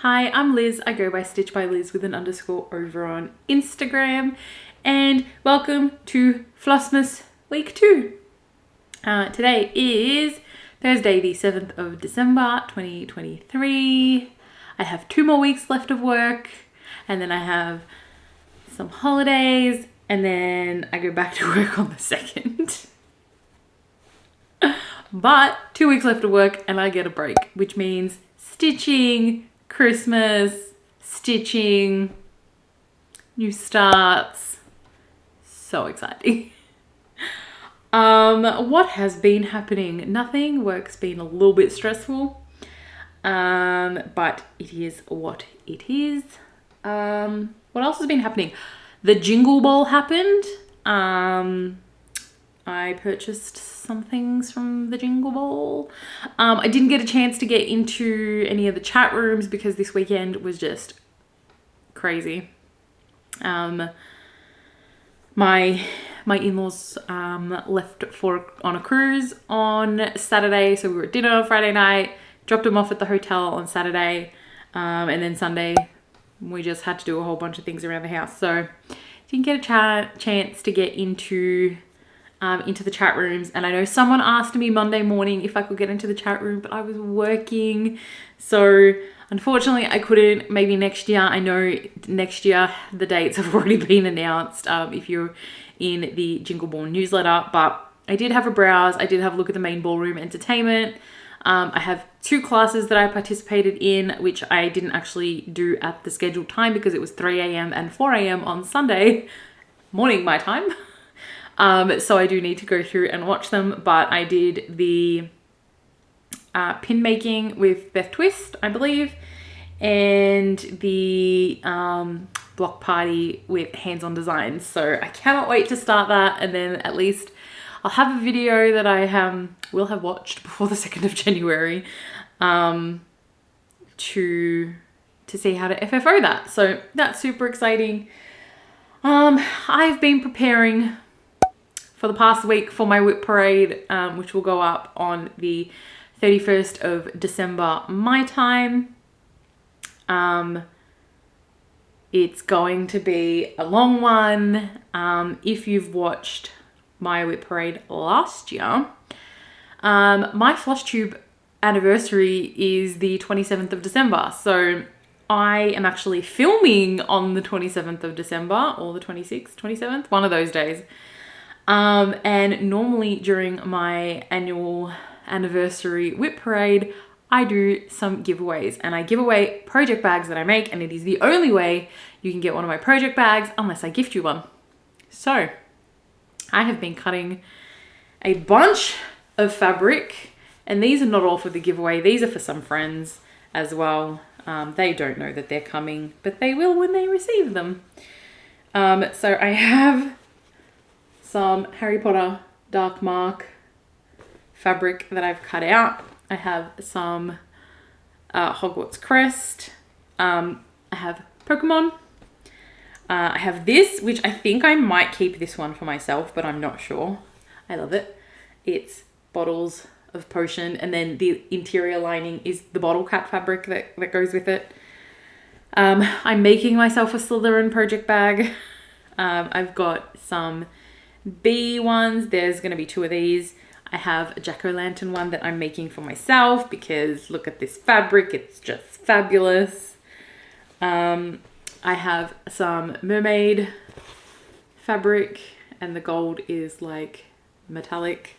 Hi, I'm Liz. I go by Stitch by Liz with an underscore over on Instagram. And welcome to Flossmas week 2. Today is Thursday, the 7th of December, 2023. I have 2 more weeks left of work, and then I have some holidays, and then I go back to work on the 2nd. But 2 weeks left of work and I get a break, which means stitching, Christmas, stitching, new starts. So exciting. What has been happening? Nothing. Work's been a little bit stressful. But it is what it is. What else has been happening? The Jingle Ball happened. I purchased some things from the Jingle Ball. I didn't get a chance to get into any of the chat rooms because this weekend was just crazy. My in-laws left on a cruise on Saturday, so we were at dinner on Friday night, dropped them off at the hotel on Saturday, and then Sunday we just had to do a whole bunch of things around the house. So didn't get a chance to get into the chat rooms. And I know someone asked me Monday morning if I could get into the chat room, but I was working. So unfortunately I couldn't. Maybe next year. I know next year the dates have already been announced if you're in the Jingle Ball newsletter. But I did have a browse. I did have a look at the main ballroom entertainment. I have 2 classes that I participated in, which I didn't actually do at the scheduled time because it was 3 a.m. and 4 a.m. on Sunday morning, my time. So I do need to go through and watch them, but I did the pin making with Beth Twist, I believe, and the block party with hands-on designs. So I cannot wait to start that, and then at least I'll have a video that I will have watched before the 2nd of January to see how to FFO that. So that's super exciting. I've been preparing for the past week for my whip parade, which will go up on the 31st of December, my time. It's going to be a long one. If you've watched my whip parade last year, my floss tube anniversary is the 27th of December. So I am actually filming on the 27th of December or the 26th, 27th, one of those days. And normally during my annual anniversary whip parade, I do some giveaways, and I give away project bags that I make, and it is the only way you can get one of my project bags unless I gift you one. So I have been cutting a bunch of fabric, and these are not all for the giveaway. These are for some friends as well. They don't know that they're coming, but they will when they receive them. So I have some Harry Potter Dark Mark fabric that I've cut out. I have some Hogwarts Crest. I have Pokemon. I have this, which I think I might keep this one for myself, but I'm not sure. I love it. It's bottles of potion, and then the interior lining is the bottle cap fabric that goes with it. I'm making myself a Slytherin project bag. I've got some bee ones. There's going to be 2 of these. I have a jack-o'-lantern one that I'm making for myself because look at this fabric. It's just fabulous. I have some mermaid fabric, and the gold is like metallic.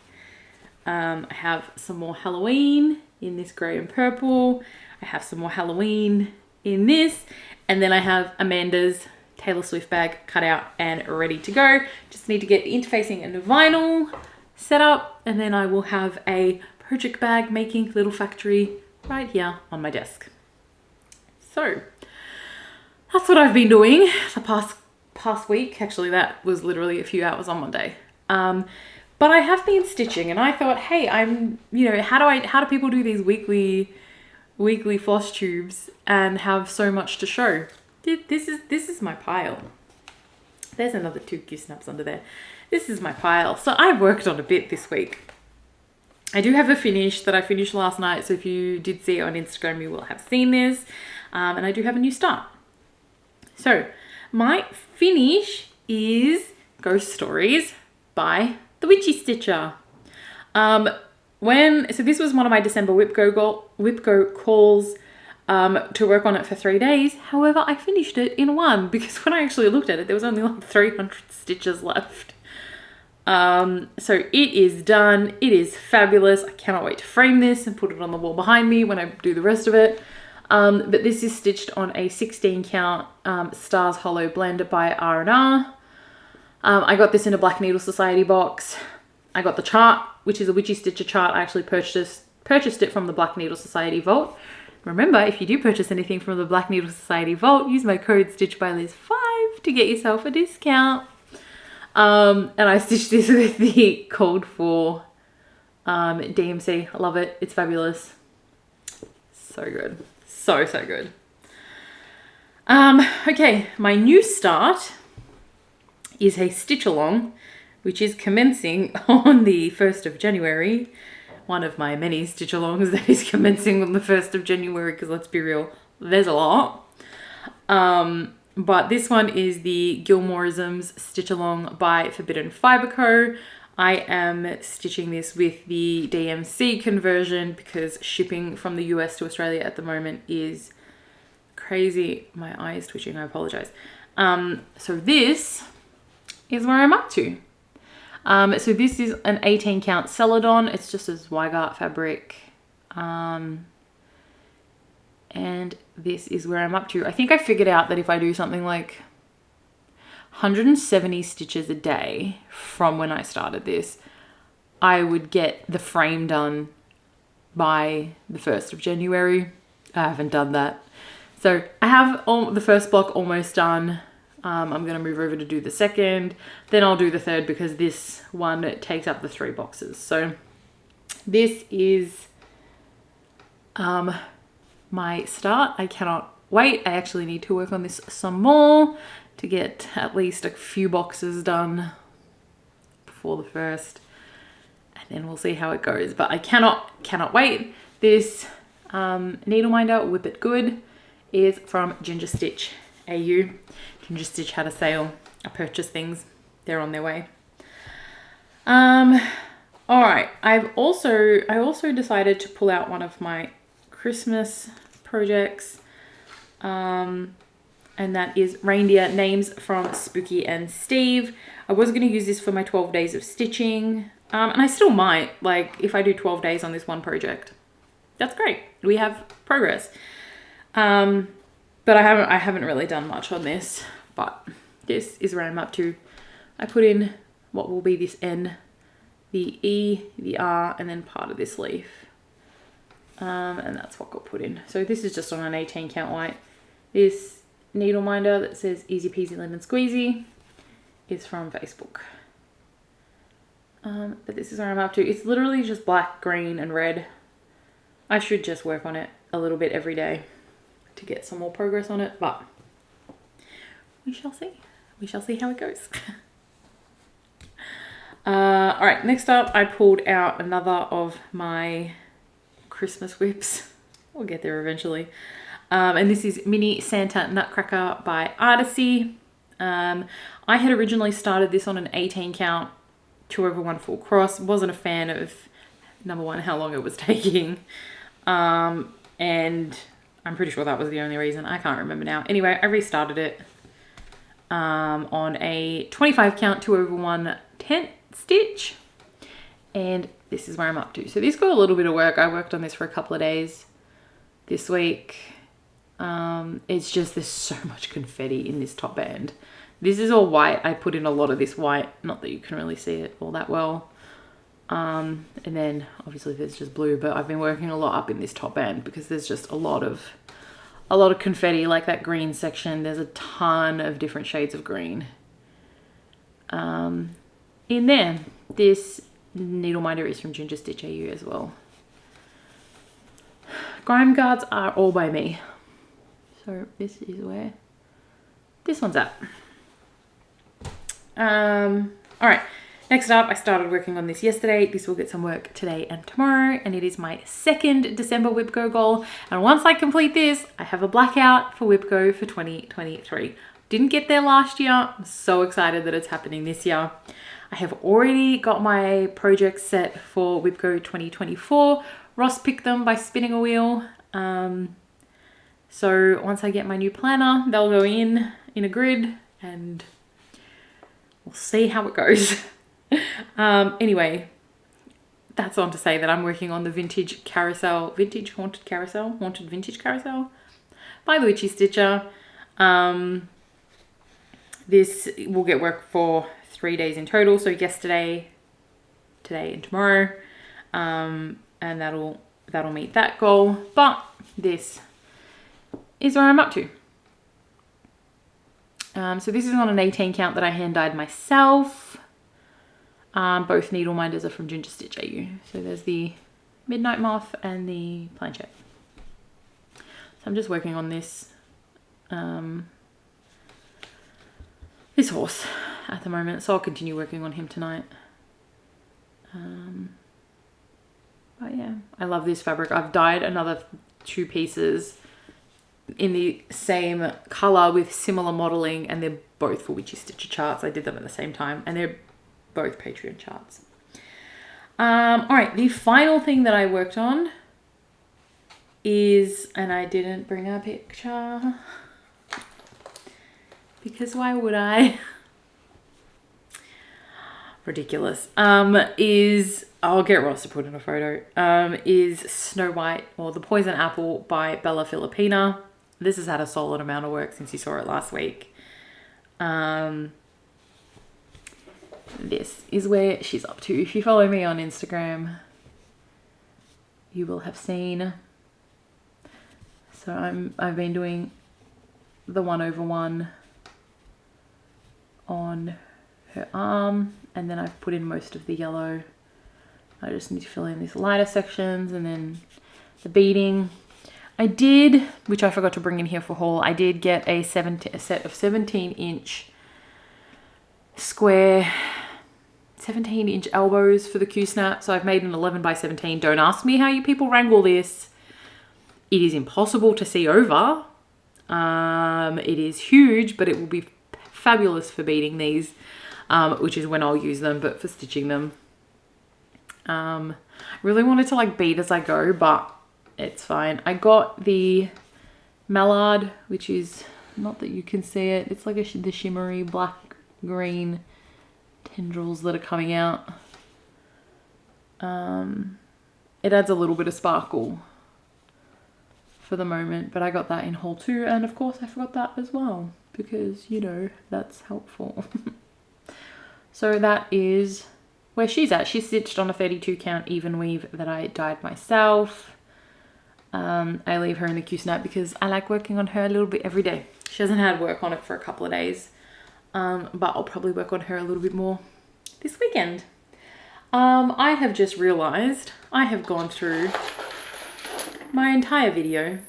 I have some more Halloween in this grey and purple. I have some more Halloween in this. And then I have Amanda's Taylor Swift bag cut out and ready to go. Just need to get the interfacing and the vinyl set up, and then I will have a project bag making little factory right here on my desk. So that's what I've been doing the past week. Actually, that was literally a few hours on Monday. But I have been stitching, and I thought, hey, how do people do these weekly floss tubes and have so much to show? This is my pile. There's another 2 goose snaps under there. This is my pile. So I've worked on a bit this week. I do have a finish that I finished last night. So if you did see it on Instagram, you will have seen this. And I do have a new start. So my finish is Ghost Stories by the Witchy Stitcher. So this was one of my December Whipco calls to work on it for 3 days. However, I finished it in one because when I actually looked at it, there was only like 300 stitches left. So it is done. It is fabulous. I cannot wait to frame this and put it on the wall behind me when I do the rest of it. But this is stitched on a 16 count Stars Hollow blend by R&R. I got this in a Black Needle Society box. I got the chart, which is a Witchy Stitcher chart. I actually purchased it from the Black Needle Society vault. Remember, if you do purchase anything from the Black Needle Society vault, use my code StitchByLiz5 to get yourself a discount. And I stitched this with the Cold 4 DMC. I love it. It's fabulous. So good. So good. Okay, my new start is a stitch along, which is commencing on the 1st of January. One of my many stitch alongs that is commencing on the 1st of January, because let's be real, there's a lot. But this one is the Gilmoreisms Stitch Along by Forbidden Fibre Co. I am stitching this with the DMC conversion because shipping from the US to Australia at the moment is crazy. My eye is twitching, I apologize. So this is where I'm up to. So this is an 18 count Celadon. It's just a Zweigart fabric. And this is where I'm up to. I think I figured out that if I do something like 170 stitches a day from when I started this, I would get the frame done by the 1st of January. I haven't done that. So I have the first block almost done. I'm going to move over to do the second. Then I'll do the third because this one takes up the 3 boxes. So this is my start. I cannot wait. I actually need to work on this some more to get at least a few boxes done before the first, and then we'll see how it goes. But I cannot wait. This needle minder Whip It Good is from Ginger Stitch AU. Ginger Stitch had a sale. I purchased things. They're on their way. All right. I also decided to pull out one of my Christmas projects, and that is Reindeer Names from Spooky and Steve. I was going to use this for my 12 days of stitching, and I still might, like, if I do 12 days on this one project. That's great. We have progress. But I haven't really done much on this, but this is where I'm up to. I put in what will be this N, the E, the R, and then part of this leaf. And that's what got put in. So this is just on an 18 count white. This needle minder that says Easy Peasy Lemon Squeezy is from Facebook. But this is where I'm up to. It's literally just black, green, and red. I should just work on it a little bit every day to get some more progress on it, but we shall see. We shall see how it goes. All right, next up, I pulled out another of my Christmas whips. We'll get there eventually. And this is Mini Santa Nutcracker by Artisy. I had originally started this on an 18 count 2/1 full cross. Wasn't a fan of, number one, how long it was taking. And I'm pretty sure that was the only reason. I can't remember now. Anyway, I restarted it on a 25 count 2/1 tent stitch. And this is where I'm up to. So this got a little bit of work. I worked on this for a couple of days this week. It's just there's so much confetti in this top band. This is all white. I put in a lot of this white. Not that you can really see it all that well. And then obviously there's just blue, but I've been working a lot up in this top band because there's just a lot of confetti, like that green section. There's a ton of different shades of green in there. This needle minder is from Ginger Stitch AU as well. Grime guards are all by me. So this is where this one's at. All right. Next up, I started working on this yesterday. This will get some work today and tomorrow, and it is my second December WIPGO goal. And once I complete this, I have a blackout for WIPGO for 2023. Didn't get there last year. I'm so excited that it's happening this year. I have already got my projects set for WIPGO 2024. Ross picked them by spinning a wheel. So once I get my new planner, they'll go in a grid and we'll see how it goes. Anyway, that's on to say that I'm working on the haunted vintage carousel by the Witchy Stitcher. This will get work for 3 days in total. So yesterday, today and tomorrow. And that'll meet that goal. But this is where I'm up to. So this is on an 18 count that I hand dyed myself. Both needle minders are from Ginger Stitch AU. So there's the Midnight Moth and the Planchette. So I'm just working on this this horse at the moment. So I'll continue working on him tonight. But yeah, I love this fabric. I've dyed another 2 pieces in the same color with similar modeling, and they're both for Witchy Stitcher charts. I did them at the same time, and they're both Patreon charts. All right, the final thing that I worked on is, and I didn't bring a picture because why would I? Ridiculous. Is, I'll get Ross to put in a photo, is Snow White, or The Poison Apple by Bella Filipina. This has had a solid amount of work since you saw it last week. This is where she's up to. If you follow me on Instagram, you will have seen. So I've been doing the 1/1 on her arm, and then I've put in most of the yellow. I just need to fill in these lighter sections, and then the beading. I did, which I forgot to bring in here for haul, I did get a set of 17-inch square 17-inch elbows for the Q-snap. So I've made an 11 by 17. Don't ask me how you people wrangle this. It is impossible to see over. It is huge, but it will be fabulous for beading these, which is when I'll use them, but for stitching them. Really wanted to like bead as I go, but it's fine. I got the mallard, which is, not that you can see it, it's like the shimmery black green tendrils that are coming out. It adds a little bit of sparkle for the moment, but I got that in haul 2, and of course I forgot that as well because, you know, that's helpful. So that is where she's at. She's stitched on a 32 count even weave that I dyed myself. I leave her in the Q-snap because I like working on her a little bit every day. She hasn't had work on it for a couple of days, but I'll probably work on her a little bit more this weekend. I have just realized I have gone through my entire video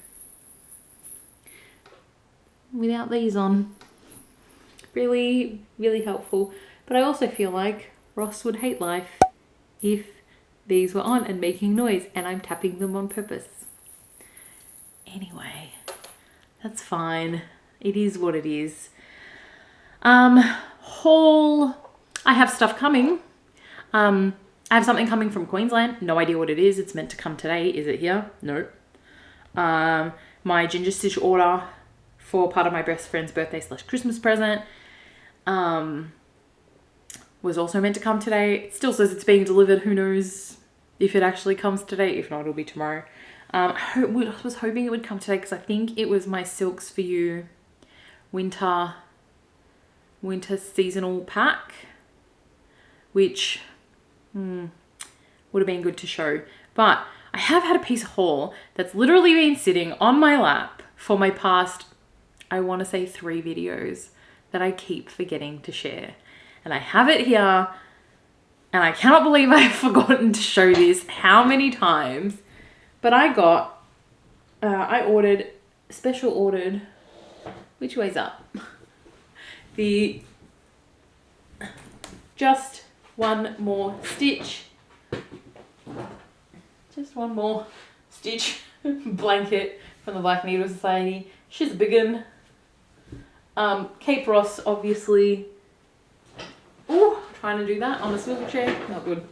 without these on. Really, really helpful. But I also feel like Ross would hate life if these were on and making noise, and I'm tapping them on purpose. Anyway, that's fine. It is what it is. Haul. I have stuff coming. I have something coming from Queensland. No idea what it is. It's meant to come today. Is it here? No. My Ginger Stitch order for part of my best friend's birthday / Christmas present was also meant to come today. It still says it's being delivered. Who knows if it actually comes today. If not, it'll be tomorrow. I was hoping it would come today because I think it was my Silks for You winter seasonal pack, which would have been good to show. But I have had a piece of haul that's literally been sitting on my lap for my past, I want to say 3 videos that I keep forgetting to share. And I have it here, and I cannot believe I've forgotten to show this how many times. But I got, special ordered, which way's up? The Just one more stitch. Just one more stitch blanket from the Black Needle Society. She's a big one. Cape Ross, obviously. Oh, trying to do that on a swivel chair. Not good.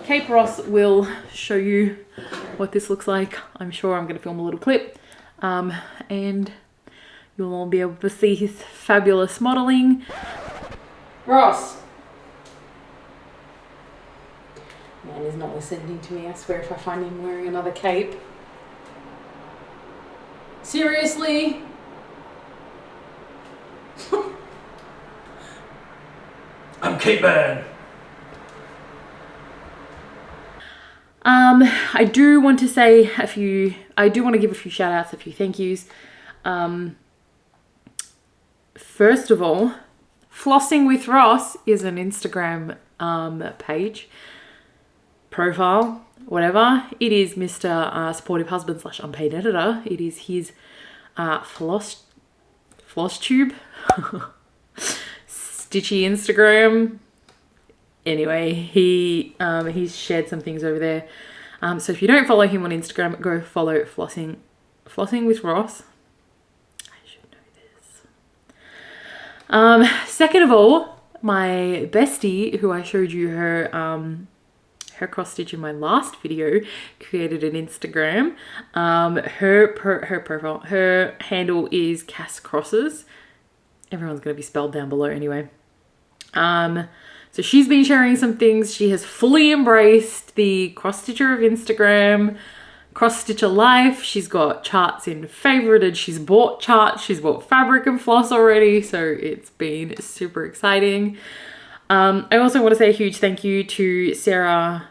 Cape Ross will show you what this looks like. I'm sure I'm going to film a little clip. And you'll all be able to see his fabulous modelling. Ross! Man is not listening to me. I swear if I find him wearing another cape. Seriously? I'm Cape Man. I do want to say I do want to give a few shout outs, a few thank yous. First of all, Flossing with Ross is an Instagram page, profile, whatever. It is Mr. Supportive Husband / unpaid editor. It is his floss tube stitchy Instagram. Anyway, he's shared some things over there. So if you don't follow him on Instagram, go follow Flossing with Ross. I should know this. Second of all, my bestie, who I showed you her cross stitch in my last video, created an Instagram. Her handle is Cass Crosses. Everyone's going to be spelled down below anyway. So she's been sharing some things. She has fully embraced the cross stitcher of Instagram, cross stitcher life. She's got charts in favorited. She's bought charts. She's bought fabric and floss already. So it's been super exciting. I also want to say a huge thank you to Sarah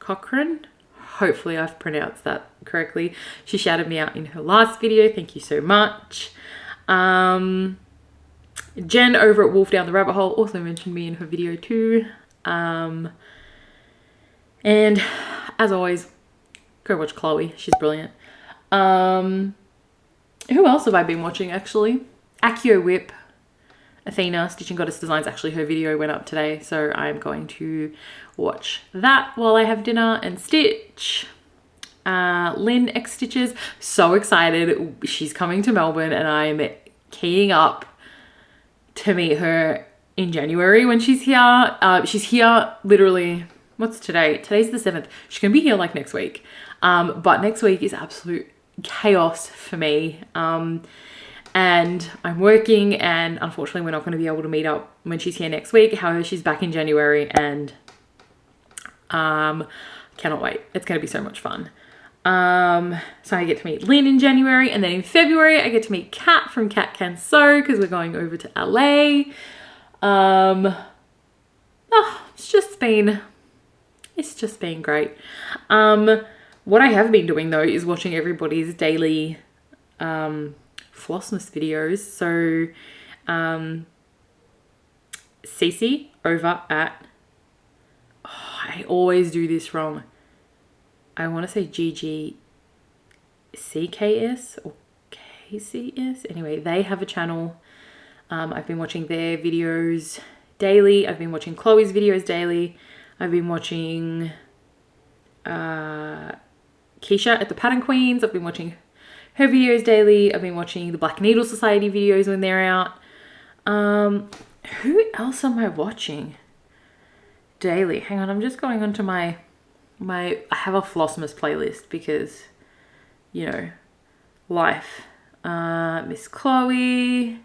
Cochran. Hopefully I've pronounced that correctly. She shouted me out in her last video. Thank you so much. Jen over at Wolf Down the Rabbit Hole also mentioned me in her video too. And as always, go watch Chloe. She's brilliant. Who else have I been watching actually? Accio Whip, Athena, Stitching Goddess Designs. Actually, her video went up today, so I'm going to watch that while I have dinner and stitch. Lynn X Stitches, so excited. She's coming to Melbourne and I'm keying up to meet her in January when she's here. She's here literally, what's today? Today's the 7th. She's gonna be here like next week. But next week is absolute chaos for me. And I'm working and unfortunately we're not gonna be able to meet up when she's here next week. However, she's back in January and cannot wait. It's gonna be so much fun. So I get to meet Lynn in January, and then in February I get to meet Kat from Kat Can Sew because we're going over to LA. It's just been great. What I have been doing though is watching everybody's daily Flossmas videos. So Cece over at, I always do this wrong. I want to say GGCKS or KCS. Anyway, they have a channel. I've been watching their videos daily. I've been watching Chloe's videos daily. I've been watching Keisha at the Pattern Queens. I've been watching her videos daily. I've been watching the Black Needle Society videos when they're out. Who else am I watching daily? Hang on, I'm just going onto I have a Flossmas playlist because, you know, life. Miss Chloe,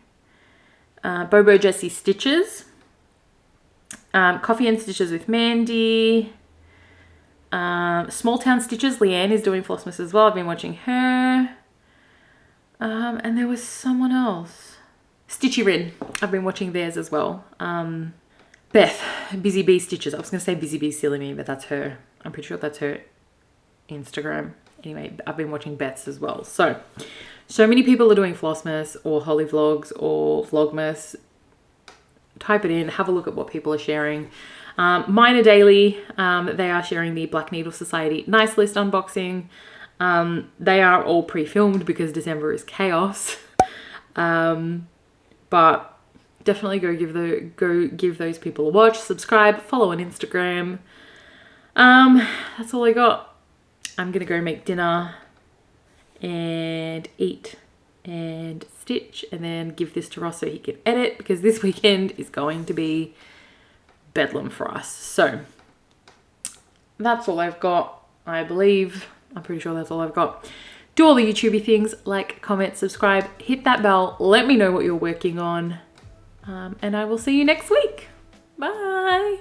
Bobo Jessie Stitches, Coffee and Stitches with Mandy, Small Town Stitches. Leanne is doing Flossmas as well. I've been watching her. And there was someone else. Stitchy Rin. I've been watching theirs as well. Beth, Busy Bee Stitches. I was going to say Busy Bee Silly Me, but that's her. I'm pretty sure that's her Instagram. Anyway, I've been watching Beth's as well. So many people are doing Flossmas or Holy Vlogs or Vlogmas. Type it in, have a look at what people are sharing. Mine are daily. They are sharing the Black Needle Society Nice List unboxing. They are all pre-filmed because December is chaos. But definitely go give those people a watch, subscribe, follow on Instagram. That's all I got. I'm gonna go make dinner and eat and stitch and then give this to Ross so he can edit, because this weekend is going to be bedlam for us. So that's all I've got, I believe. I'm pretty sure that's all I've got. Do all the YouTubey things, like, comment, subscribe, hit that bell, let me know what you're working on, and I will see you next week. Bye.